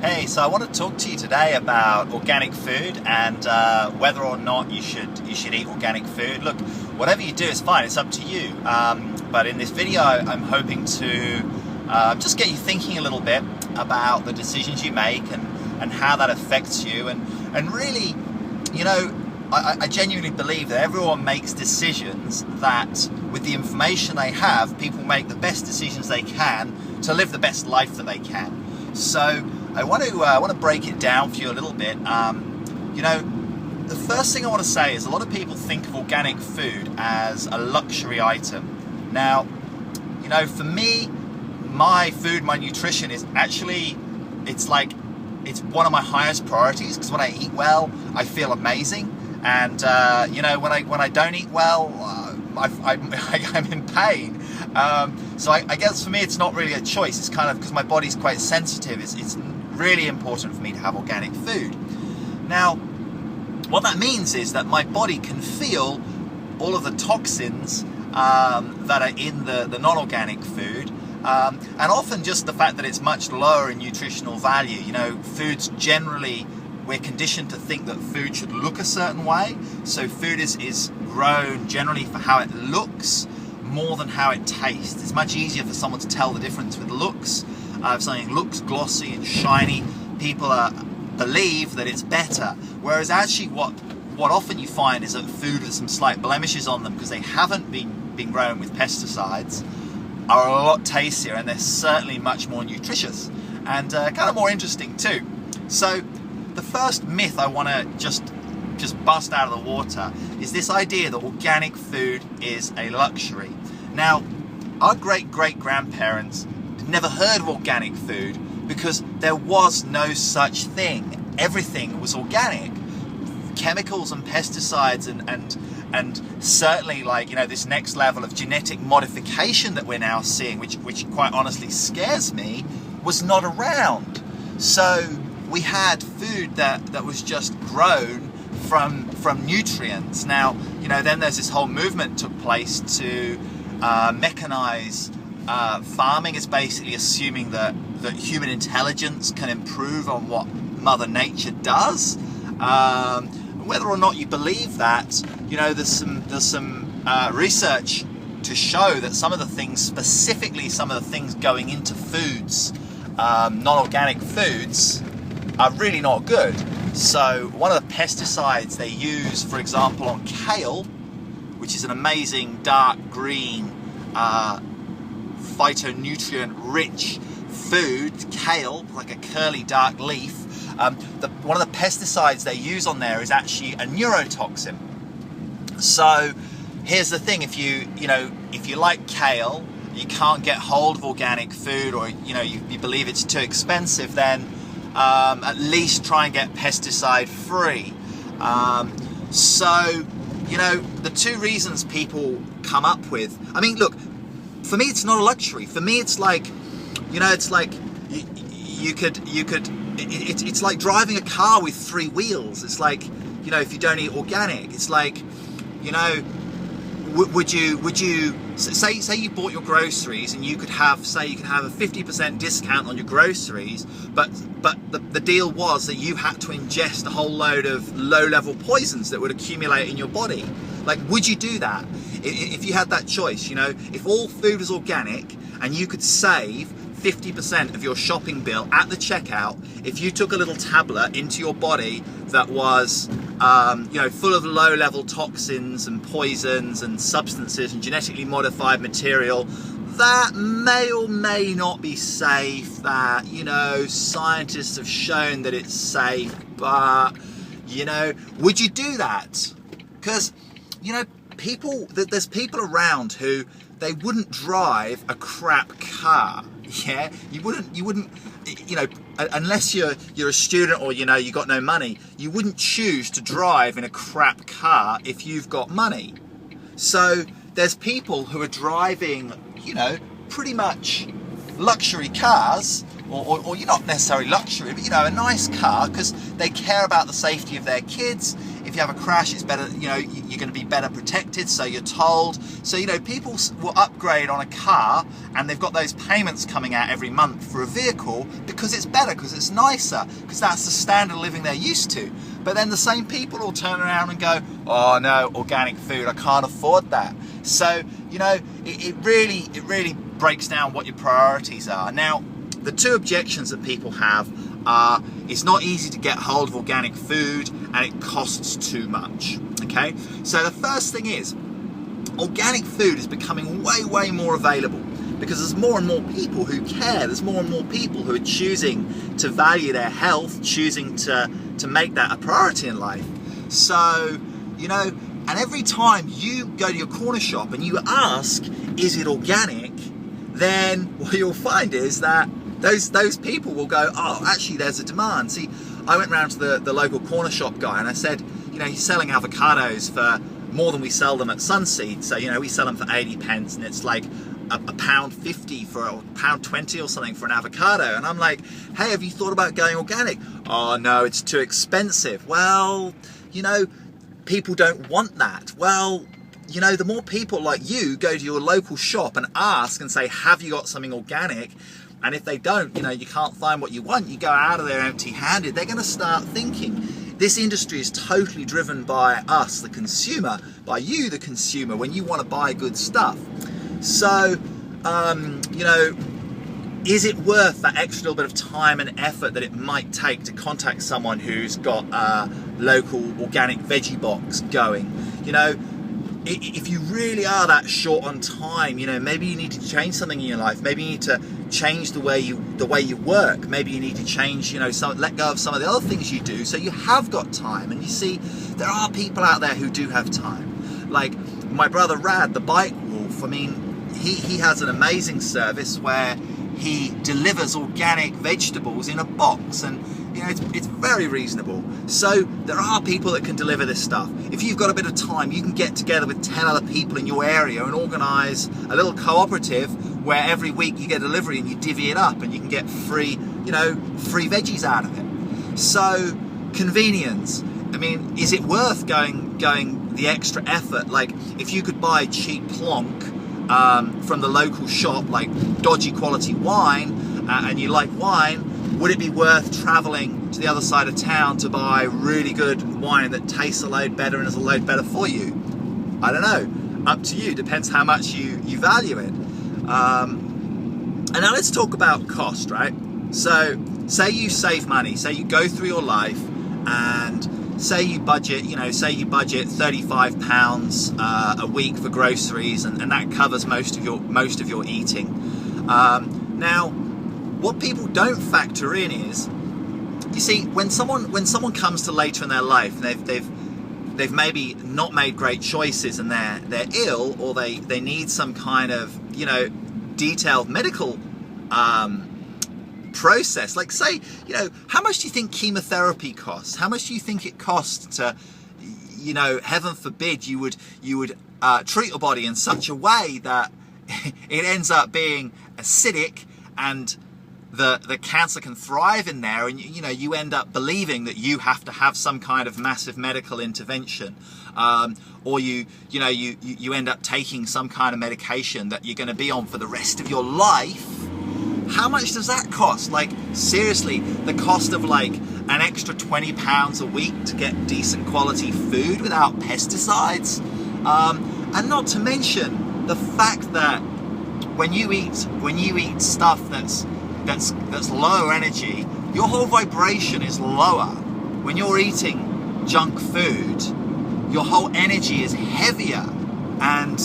Hey, so I want to talk to you today about organic food and whether or not you should eat organic food. Look, whatever you do is fine, it's up to you. But in this video, I'm hoping to just get you thinking a little bit about the decisions you make and how that affects you. And really, you know, I genuinely believe that everyone makes decisions that, with the information they have, people make the best decisions they can to live the best life that they can. So I want to break it down for you a little bit. You know, the first thing I want to say is a lot of people think of organic food as a luxury item. Now, you know, for me, my food, my nutrition is actually, it's one of my highest priorities, because when I eat well, I feel amazing. And you know, when I don't eat well, I'm in pain. So I guess for me, it's not really a choice. It's kind of because my body's quite sensitive. It's really important for me to have organic food. Now, what that means is that my body can feel all of the toxins that are in the non-organic food, and often just the fact that it's much lower in nutritional value. You know, foods generally, we're conditioned to think that food should look a certain way. So food is grown generally for how it looks more than how it tastes. It's much easier for someone to tell the difference with looks. If something looks glossy and shiny, people believe that it's better. Whereas actually what often you find is that food with some slight blemishes on them, because they haven't been grown with pesticides, are a lot tastier, and they're certainly much more nutritious and kind of more interesting too. So the first myth I want to just bust out of the water is this idea that organic food is a luxury. Now, our great-great-grandparents never heard of organic food because there was no such thing. Everything was organic. Chemicals and pesticides and certainly, like, you know, this next level of genetic modification that we're now seeing, which quite honestly scares me, was not around. So we had food that was just grown from nutrients. Now, you know, then there's this whole movement took place to mechanize farming. Is basically assuming that human intelligence can improve on what Mother Nature does. Whether or not you believe that, you know, there's some research to show that some of the things, specifically some of the things going into foods, non-organic foods, are really not good. So one of the pesticides they use, for example, on kale, which is an amazing dark green, phytonutrient-rich food, kale, like a curly dark leaf. One of the pesticides they use on there is actually a neurotoxin. So here's the thing: if you like kale, you can't get hold of organic food, or you believe it's too expensive, then at least try and get pesticide free. So, you know, the two reasons people come up with, I mean, look, for me it's not a luxury. For me it's like, you know, it's like it's like driving a car with three wheels. It's like, you know, if you don't eat organic, it's like, you know, would you say you bought your groceries and you could have a 50% discount on your groceries, but the deal was that you had to ingest a whole load of low-level poisons that would accumulate in your body. Like, would you do that if you had that choice? You know, if all food was organic and you could save 50% of your shopping bill at the checkout if you took a little tablet into your body that was you know, full of low-level toxins and poisons and substances and genetically modified material that may or may not be safe, that, you know, scientists have shown that it's safe, but, you know, would you do that? Because, you know, there's people around who, they wouldn't drive a crap car. Yeah, you wouldn't, you know, unless you're a student or, you know, you got no money, you wouldn't choose to drive in a crap car if you've got money. So there's people who are driving, you know, pretty much luxury cars, or you're not necessarily luxury, but, you know, a nice car, because they care about the safety of their kids. If you have a crash, it's better, you know, you're going to be better protected, so you're told. So, you know, people will upgrade on a car, and they've got those payments coming out every month for a vehicle because it's better, because it's nicer, because that's the standard of living they're used to. But then the same people will turn around and go, oh no, organic food, I can't afford that. So, you know, it really breaks down what your priorities are. Now, the two objections that people have are, it's not easy to get hold of organic food and it costs too much. Okay, so the first thing is, organic food is becoming way more available because there's more and more people who care. There's more and more people who are choosing to value their health, choosing to make that a priority in life. So, you know, and every time you go to your corner shop and you ask, is it organic, then what you'll find is that those people will go, oh, actually there's a demand. See, I went round to the local corner shop guy and I said, you know, he's selling avocados for more than we sell them at Sunseed. So, you know, we sell them for 80 pence and it's like £1.50 for a £1.20 or something for an avocado. And I'm like, hey, have you thought about going organic? Oh no, it's too expensive. Well, you know, people don't want that. Well, you know, the more people like you go to your local shop and ask and say, have you got something organic? And if they don't, you know, you can't find what you want, you go out of there empty-handed, they're going to start thinking. This industry is totally driven by us, the consumer, by you, the consumer, when you want to buy good stuff. So, you know, is it worth that extra little bit of time and effort that it might take to contact someone who's got a local organic veggie box going? You know, if you really are that short on time, you know, maybe you need to change something in your life. Maybe you need to change the way you work. Maybe you need to change, you know, let go of some of the other things you do so you have got time. And you see, there are people out there who do have time. Like my brother Rad, the bike wolf. I mean, he has an amazing service where he delivers organic vegetables in a box, and you know, it's very reasonable. So there are people that can deliver this stuff. If you've got a bit of time, you can get together with 10 other people in your area and organise a little cooperative where every week you get a delivery and you divvy it up and you can get free, you know, free veggies out of it. So convenience. I mean, is it worth going the extra effort? Like if you could buy cheap plonk from the local shop, like dodgy quality wine, and you like wine, would it be worth travelling to the other side of town to buy really good wine that tastes a load better and is a load better for you? I don't know. Up to you. Depends how much you value it. And now let's talk about cost, right? So say you save money. Say you go through your life and say you budget, you know, say you budget £35 a week for groceries, and that covers most of your eating. Now, what people don't factor in is, you see, when someone comes to later in their life and they've maybe not made great choices and they're ill, or they need some kind of, you know, detailed medical process. Like say, you know, how much do you think chemotherapy costs? How much do you think it costs to, you know, heaven forbid you would treat your body in such a way that it ends up being acidic and the cancer can thrive in there, and you know, you end up believing that you have to have some kind of massive medical intervention, or you end up taking some kind of medication that you're going to be on for the rest of your life. How much does that cost? Like seriously, the cost of like an extra £20 a week to get decent quality food without pesticides, and not to mention the fact that when you eat stuff that's lower energy, your whole vibration is lower. When you're eating junk food, your whole energy is heavier, and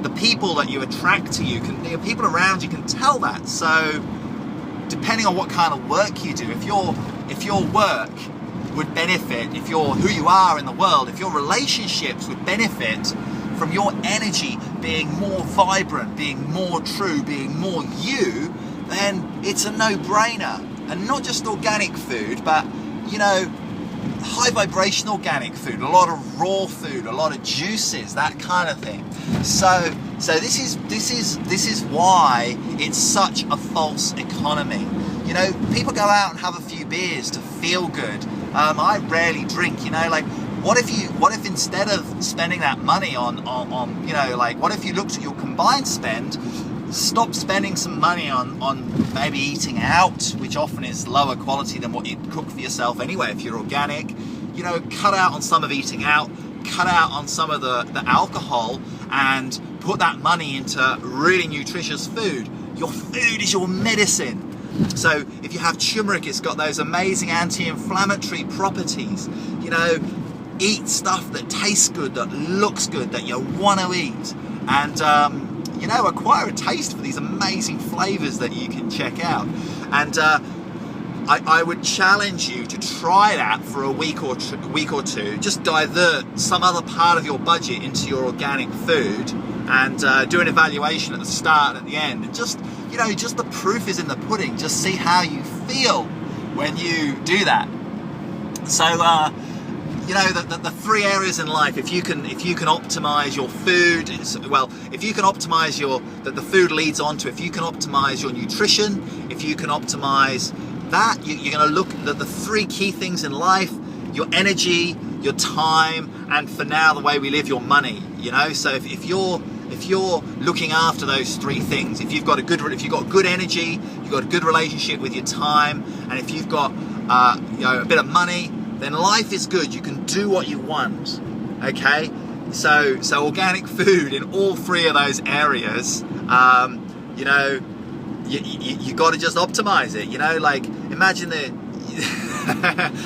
the people that you attract to you, the people around you can tell that. So depending on what kind of work you do, if your work would benefit, if you're who you are in the world, if your relationships would benefit from your energy being more vibrant, being more true, being more you, then it's a no-brainer. And not just organic food, but, you know, high vibration organic food, a lot of raw food, a lot of juices, that kind of thing. So this is why it's such a false economy. You know, people go out and have a few beers to feel good. I rarely drink, you know, like what if instead of spending that money on you know, like, what if you looked at your combined spend, stop spending some money on maybe eating out, which often is lower quality than what you'd cook for yourself anyway if you're organic. You know, cut out on some of eating out, cut out on some of the alcohol, and put that money into really nutritious food. Your food is your medicine. So if you have turmeric, it's got those amazing anti-inflammatory properties. You know, eat stuff that tastes good, that looks good, that you want to eat, and you know, acquire a taste for these amazing flavors that you can check out. And I would challenge you to try that for a week or two. Just divert some other part of your budget into your organic food, and do an evaluation at the start and at the end. And just, you know, just the proof is in the pudding. Just see how you feel when you do that. So, you know, the three areas in life, if you can optimize your food, if you can optimize the food leads on to, if you can optimize your nutrition, if you can optimize that, you're going to look at the three key things in life: your energy, your time, and for now, the way we live, your money. You know, so if you're looking after those three things, if you've got good energy, you've got a good relationship with your time, and if you've got you know, a bit of money, then life is good. You can do what you want. Okay, so organic food in all three of those areas. You know, you got to just optimize it. You know, like, imagine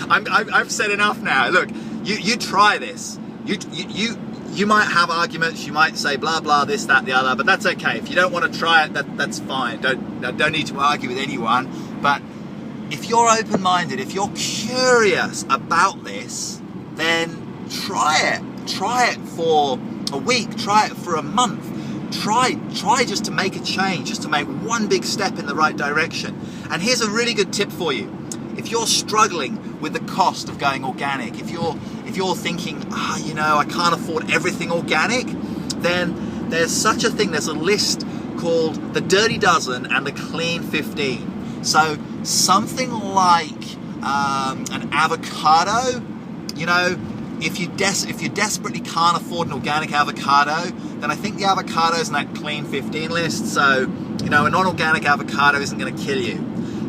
I've said enough now. Look, you try this. You might have arguments. You might say blah blah, this, that, the other, but that's okay. If you don't want to try it, that's fine. Don't need to argue with anyone. But if you're open-minded, if you're curious about this, then try it. Try it for a week. Try it for a month. Try just to make a change, just to make one big step in the right direction. And here's a really good tip for you. If you're struggling with the cost of going organic, if you're thinking, you know, I can't afford everything organic, then there's such a thing. There's a list called the Dirty Dozen and the Clean 15. So something like an avocado, you know, if you desperately can't afford an organic avocado, then I think the avocado's in that Clean 15 list. So, you know, a non-organic avocado isn't going to kill you.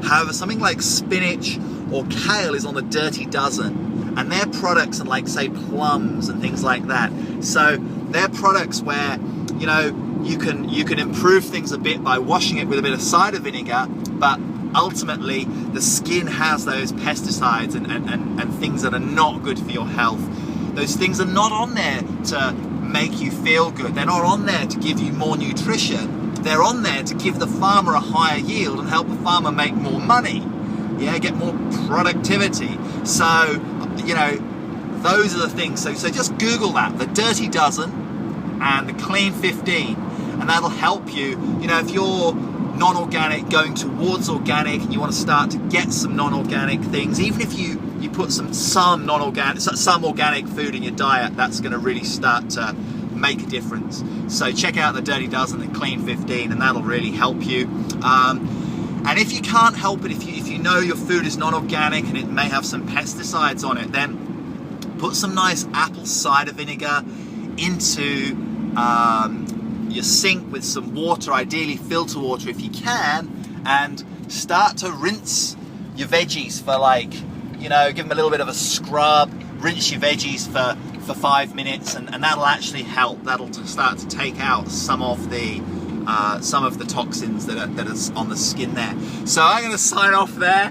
However, something like spinach or kale is on the Dirty Dozen, and they're products and, like, say, plums and things like that. So they're products where, you know, you can improve things a bit by washing it with a bit of cider vinegar, but ultimately the skin has those pesticides and things that are not good for your health. Those things are not on there to make you feel good. They're not on there to give you more nutrition. They're on there to give the farmer a higher yield and help the farmer make more money. Yeah, get more productivity. So, you know, those are the things. So just Google that, the Dirty Dozen and the Clean 15, and that'll help you. You know, if you're non-organic going towards organic and you want to start to get some non-organic things, even if you put some organic food in your diet, that's going to really start to make a difference. So check out the Dirty Dozen and Clean 15, and that'll really help you. And if you can't help it, if you know your food is non-organic and it may have some pesticides on it, then put some nice apple cider vinegar into your sink with some water, ideally filter water if you can, and start to rinse your veggies for, like, you know, give them a little bit of a scrub, rinse your veggies for 5 minutes, and that'll actually help. That'll start to take out some of the toxins that are on the skin there. So I'm going to sign off there.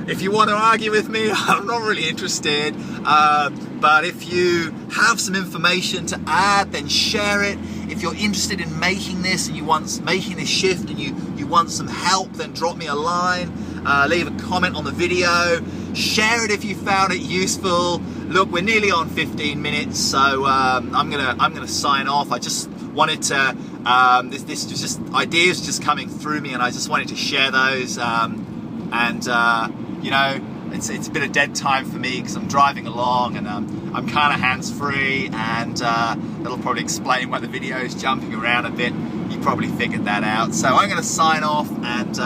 If you want to argue with me, I'm not really interested. But if you have some information to add, then share it. If you're interested in making this and you want making this shift and you want some help, then drop me a line, leave a comment on the video, share it if you found it useful. Look, we're nearly on 15 minutes, so I'm gonna sign off. I just wanted to this was just ideas just coming through me, and I just wanted to share those. You know, it's a bit of dead time for me because I'm driving along and I'm kind of hands-free, and that'll probably explain why the video is jumping around a bit. You probably figured that out. So I'm going to sign off, and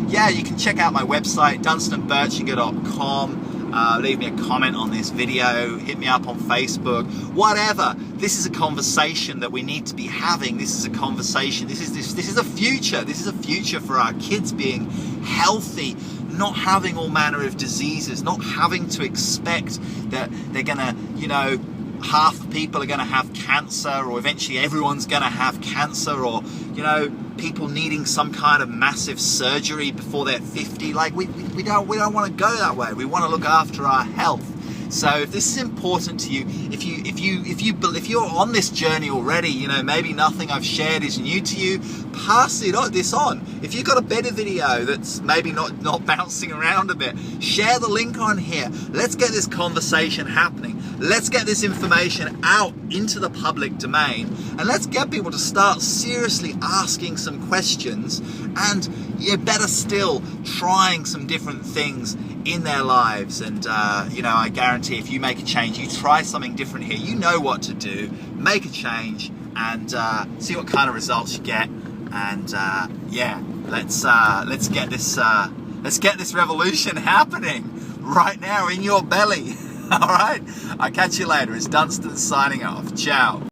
yeah, you can check out my website, dunstanandbirchinger.com. leave me a comment on this video, hit me up on Facebook, whatever. This is a conversation that we need to be having. This is a conversation. This is a future. This is a future for our kids being healthy, not having all manner of diseases, not having to expect that they're gonna, half the people are gonna have cancer, or eventually everyone's gonna have cancer, or, people needing some kind of massive surgery before they're 50. Like we don't want to go that way. We want to look after our health. So if this is important to you, if you're on this journey already, maybe nothing I've shared is new to you, pass this on. If you've got a better video that's maybe not bouncing around a bit, share the link on here. Let's get this conversation happening. Let's get this information out into the public domain, and let's get people to start seriously asking some questions, and better still, trying some different things in their lives. And I guarantee if you make a change, you try something different here, you know what to do. Make a change and see what kind of results you get. And let's get this revolution happening right now in your belly. All right, I'll catch you later. It's Dunstan signing off. Ciao.